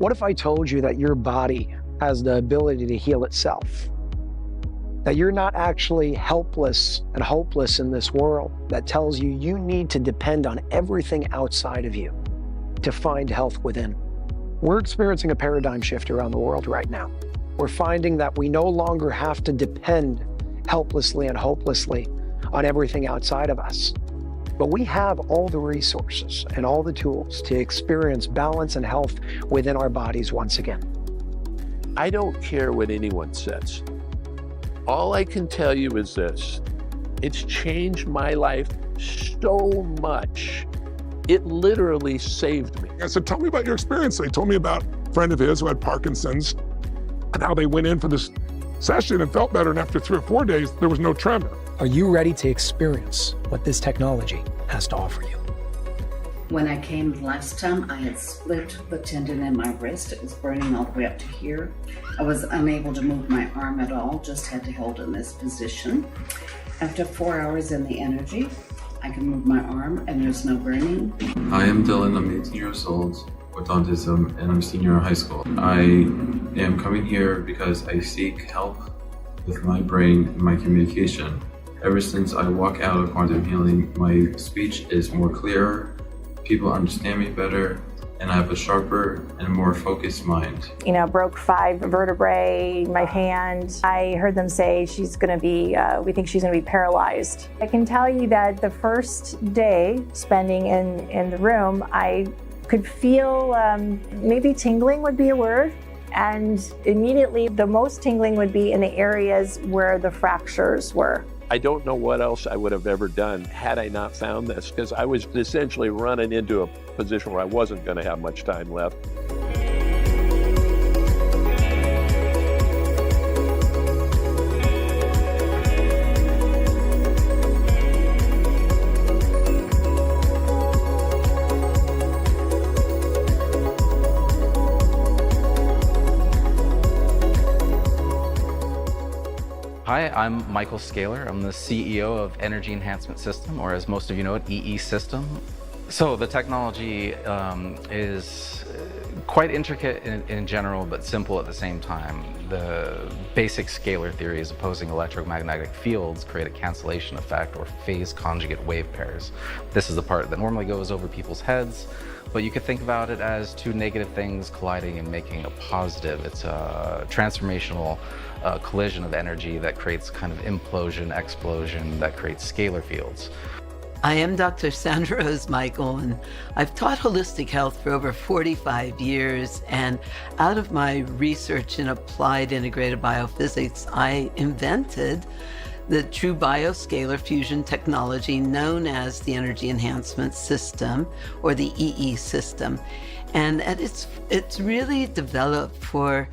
What if I told you that your body has the ability to heal itself? That you're not actually helpless and hopeless in this world that tells you you need to depend on everything outside of you to find health within. We're experiencing a paradigm shift around the world right now. We're finding that we no longer have to depend helplessly and hopelessly on everything outside of us. But we have all the resources and all the tools to experience balance and health within our bodies once again. I don't care what anyone says. All I can tell you is this: it's changed my life so much. It literally saved me. I said, tell me about your experience. They told me about a friend of his who had Parkinson's and how they went in for this session and felt better. And after 3 or 4 days, there was no tremor. Are you ready to experience what this technology has to offer you? When I came last time, I had split the tendon in my wrist. It was burning all the way up to here. I was unable to move my arm at all, just had to hold in this position. After 4 hours in the energy, I can move my arm and there's no burning. I am Dylan, I'm 18 years old with autism and I'm a senior in high school. I am coming here because I seek help with my brain and my communication. Ever since I walk out of quantum healing, my speech is more clear, people understand me better, and I have a sharper and more focused mind. You know, broke 5 vertebrae in my hand. I heard them say she's gonna be, we think she's gonna be paralyzed. I can tell you that the first day spending in the room, I could feel, maybe tingling would be a word. And immediately the most tingling would be in the areas where the fractures were. I don't know what else I would have ever done had I not found this, because I was essentially running into a position where I wasn't going to have much time left. Hi, I'm Michael Scalar. I'm the CEO of Energy Enhancement System, or as most of you know it, EESystem. So the technology is quite intricate in general, but simple at the same time. The basic scalar theory is opposing electromagnetic fields create a cancellation effect or phase conjugate wave pairs. This is the part that normally goes over people's heads, but you could think about it as 2 negative things colliding and making a positive. It's a transformational collision of energy that creates kind of implosion, explosion, that creates scalar fields. I am Dr. Sandra Rose Michael, and I've taught holistic health for over 45 years. And out of my research in applied integrated biophysics, I invented the true bioscalar fusion technology known as the Energy Enhancement System, or the EESystem. And it's really developed for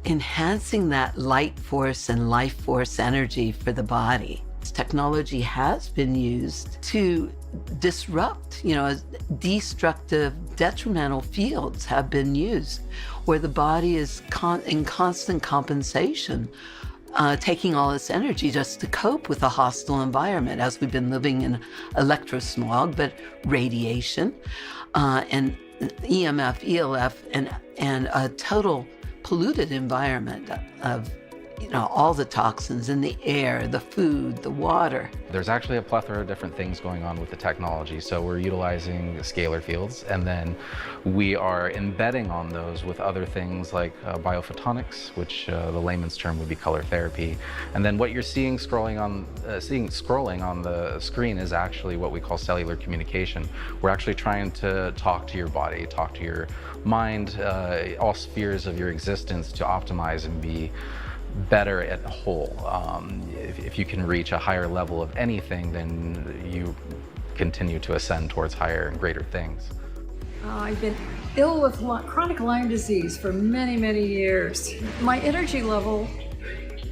enhancing that light force and life force energy for the body. This technology has been used to disrupt, destructive, detrimental fields have been used where the body is in constant compensation, taking all its energy just to cope with a hostile environment, as we've been living in electrosmog, but radiation, and EMF, ELF, and a total polluted environment of all the toxins in the air, the food, the water. There's actually a plethora of different things going on with the technology. So we're utilizing scalar fields, and then we are embedding on those with other things like biophotonics, which the layman's term would be color therapy. And then what you're seeing scrolling on the screen is actually what we call cellular communication. We're actually trying to talk to your body, talk to your mind, all spheres of your existence to optimize and be better at whole. If you can reach a higher level of anything, then you continue to ascend towards higher and greater things. I've been ill with chronic Lyme disease for many, many years. My energy level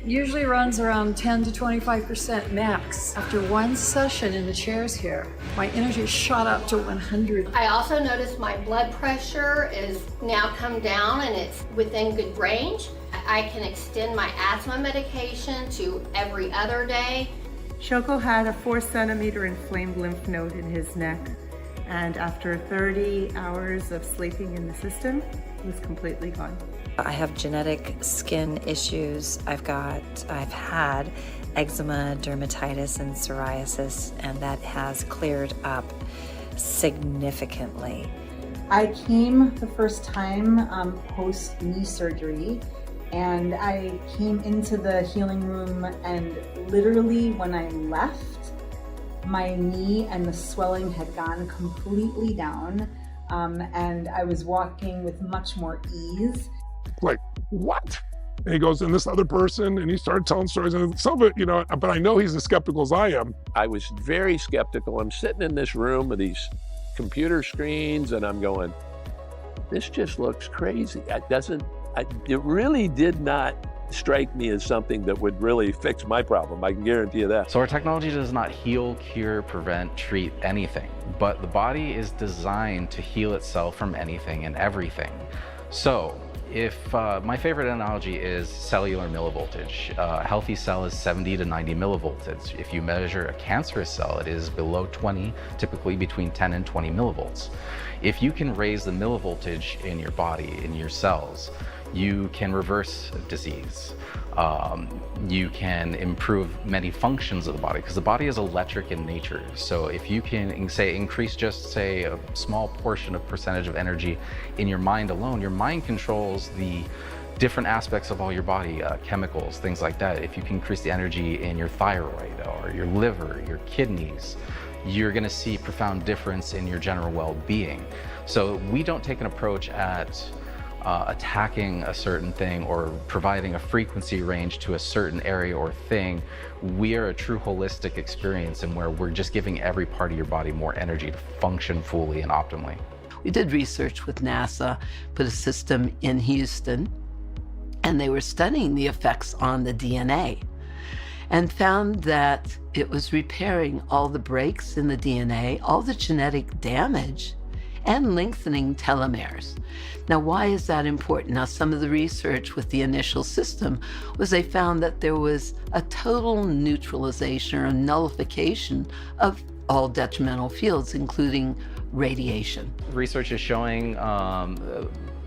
usually runs around 10 to 25% max. After one session in the chairs here, my energy shot up to 100. I also noticed my blood pressure is now come down and it's within good range. I can extend my asthma medication to every other day. Shoko had a 4-centimeter inflamed lymph node in his neck, and after 30 hours of sleeping in the system, was completely gone. I have genetic skin issues. I've had eczema, dermatitis, and psoriasis, and that has cleared up significantly. I came the first time post knee surgery, and I came into the healing room, and literally when I left, my knee and the swelling had gone completely down, and I was walking with much more ease. Like, what? And he goes, and this other person, and he started telling stories, and some of it, you know, but I know he's as skeptical as I am. I was very skeptical. I'm sitting in this room with these computer screens, and I'm going, this just looks crazy. It really did not strike me as something that would really fix my problem. I can guarantee you that. So our technology does not heal, cure, prevent, treat anything, but the body is designed to heal itself from anything and everything. So if my favorite analogy is cellular millivoltage. A healthy cell is 70 to 90 millivolts. If you measure a cancerous cell, it is below 20, typically between 10 and 20 millivolts. If you can raise the millivoltage in your body, in your cells, you can reverse disease. You can improve many functions of the body, because the body is electric in nature. So if you can say increase just say a small portion of percentage of energy in your mind alone, your mind controls the different aspects of all your body, chemicals, things like that. If you can increase the energy in your thyroid or your liver, your kidneys, you're going to see profound difference in your general well-being. So we don't take an approach at attacking a certain thing or providing a frequency range to a certain area or thing. We are a true holistic experience, and where we're just giving every part of your body more energy to function fully and optimally. We did research with NASA, put a system in Houston, and they were studying the effects on the DNA and found that it was repairing all the breaks in the DNA, all the genetic damage, and lengthening telomeres. Now, why is that important? Now, some of the research with the initial system was they found that there was a total neutralization or nullification of all detrimental fields, including radiation. Research is showing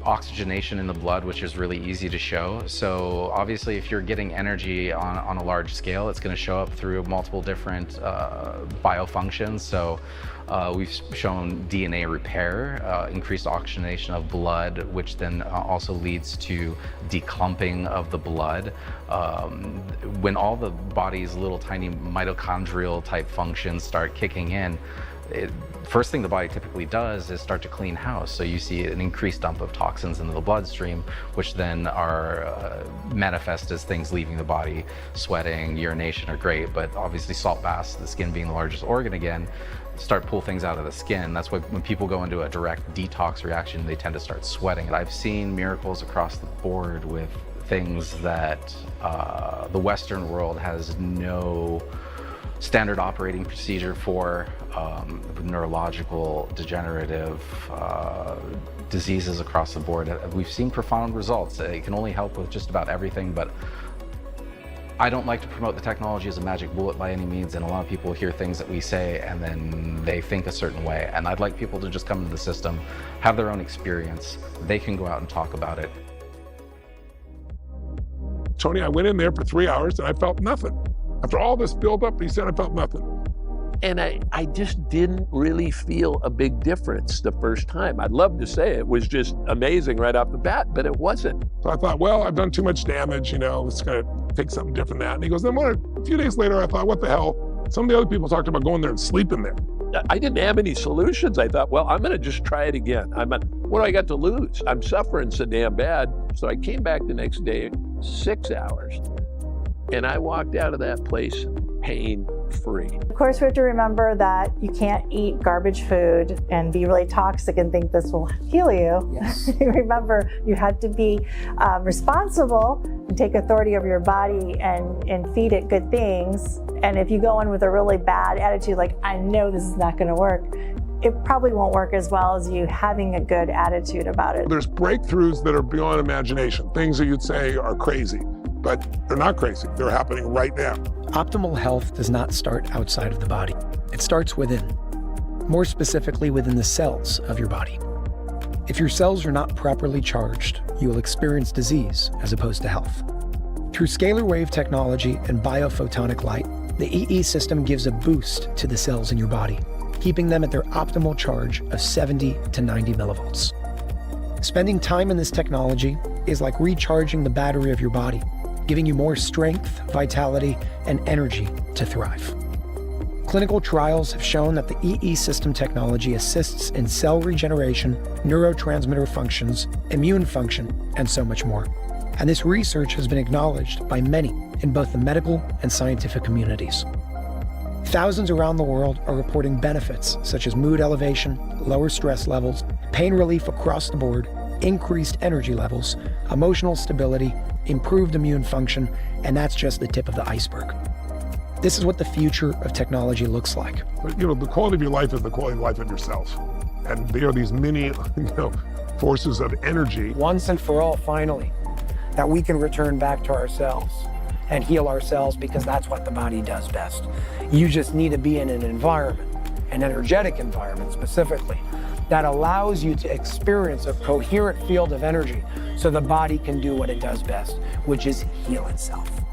oxygenation in the blood, which is really easy to show. So obviously, if you're getting energy on a large scale, it's going to show up through multiple different biofunctions. So we've shown DNA repair, increased oxygenation of blood, which then also leads to declumping of the blood. When all the body's little tiny mitochondrial type functions start kicking in, first thing the body typically does is start to clean house. So you see an increased dump of toxins into the bloodstream, which then are manifest as things leaving the body. Sweating, urination are great, but obviously salt baths, the skin being the largest organ again, start pull things out of the skin. That's why when people go into a direct detox reaction, they tend to start sweating. And I've seen miracles across the board with things that the Western world has no standard operating procedure for, neurological, degenerative diseases across the board. We've seen profound results. It can only help with just about everything, but I don't like to promote the technology as a magic bullet by any means, and a lot of people hear things that we say and then they think a certain way. And I'd like people to just come into the system, have their own experience. They can go out and talk about it. Tony, I went in there for 3 hours and I felt nothing. After all this buildup, he said I felt nothing. And I just didn't really feel a big difference the first time. I'd love to say it was just amazing right off the bat, but it wasn't. So I thought, well, I've done too much damage, you know, it's gonna take something different than that. And he goes, then a few days later, I thought, what the hell? Some of the other people talked about going there and sleeping there. I didn't have any solutions. I thought, well, I'm gonna just try it again. What do I got to lose? I'm suffering so damn bad. So I came back the next day, 6 hours, and I walked out of that place pain-free. Of course, we have to remember that you can't eat garbage food and be really toxic and think this will heal you. Yes. Remember, you have to be responsible and take authority over your body and feed it good things. And if you go in with a really bad attitude, like, I know this is not going to work, it probably won't work as well as you having a good attitude about it. There's breakthroughs that are beyond imagination, things that you'd say are crazy, but they're not crazy. They're happening right now. Optimal health does not start outside of the body. It starts within, more specifically within the cells of your body. If your cells are not properly charged, you will experience disease as opposed to health. Through scalar wave technology and biophotonic light, the EESystem gives a boost to the cells in your body, keeping them at their optimal charge of 70 to 90 millivolts. Spending time in this technology is like recharging the battery of your body, giving you more strength, vitality, and energy to thrive. Clinical trials have shown that the EESystem technology assists in cell regeneration, neurotransmitter functions, immune function, and so much more. And this research has been acknowledged by many in both the medical and scientific communities. Thousands around the world are reporting benefits such as mood elevation, lower stress levels, pain relief across the board, increased energy levels, emotional stability, improved immune function, and that's just the tip of the iceberg. This is what the future of technology looks like. But, the quality of your life is the quality of life of yourself. And there are these many, forces of energy. Once and for all, finally, that we can return back to ourselves and heal ourselves, because that's what the body does best. You just need to be in an environment, an energetic environment specifically, that allows you to experience a coherent field of energy so the body can do what it does best, which is heal itself.